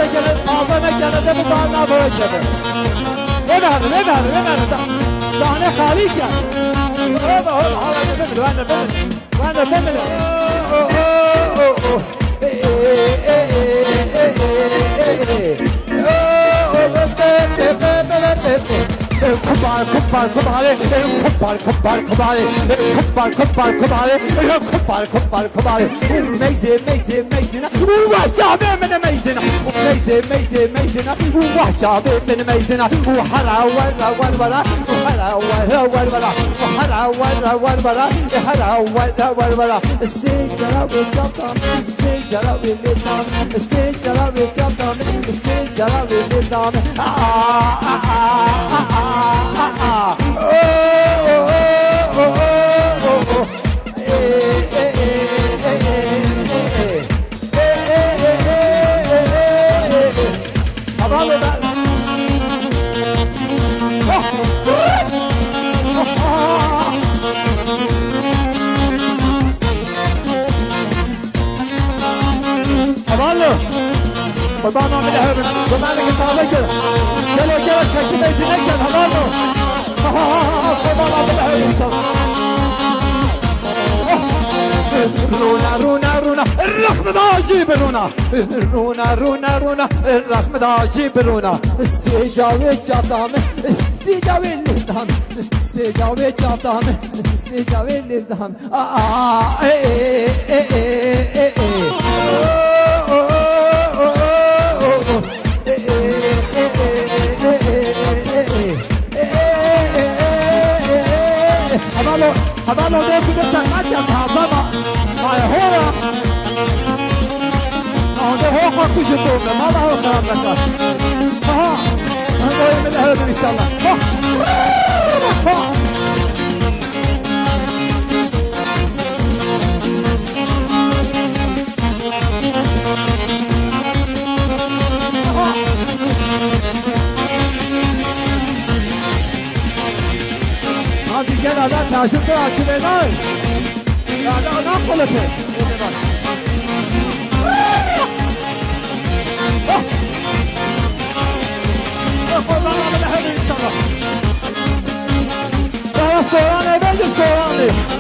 شكل طابنا كندا بطالنا بوجهه وين هذا صحنه خالي كان هذا وانا فمل كبار ميزنا وحشابي من ميزنا وحرا ورا السجرة والنظام قربان من الهبل قربان لك الطابق يلا شكل يجنك هذا قربان من الهبل رونا الرخم ذا جيب رونا الرخم ذا جيب رونا استجاوي النظام هذا لو ده كده سمعت هذا ما هو خاطر جدوم ما هو خاطر هذا من هذا ان شاء الله هذه جلالات شكرا شبيناي لا نقلته صوانة بيجي صوانة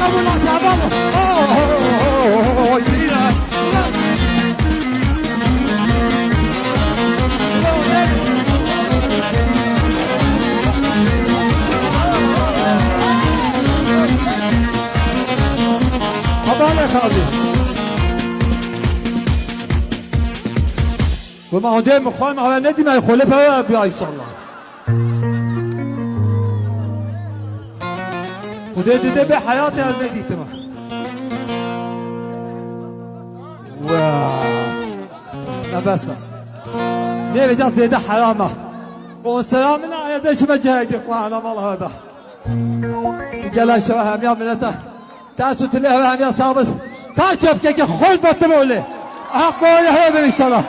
قبول شعبان حضانة خالدي وما هو دايما مخوان على النادي ما يخولفها بيا ان شاء الله ودي بحياتي النادي تمام نفسه نبي جالس زيادة حرامه والسلام من عيادة شو بجهك وانا والله هذا قال شباب يا منته تاسو تلها يا صابت تاشف كيك خذ بتمولي اقول هذا ان شاء الله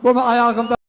وما اياكم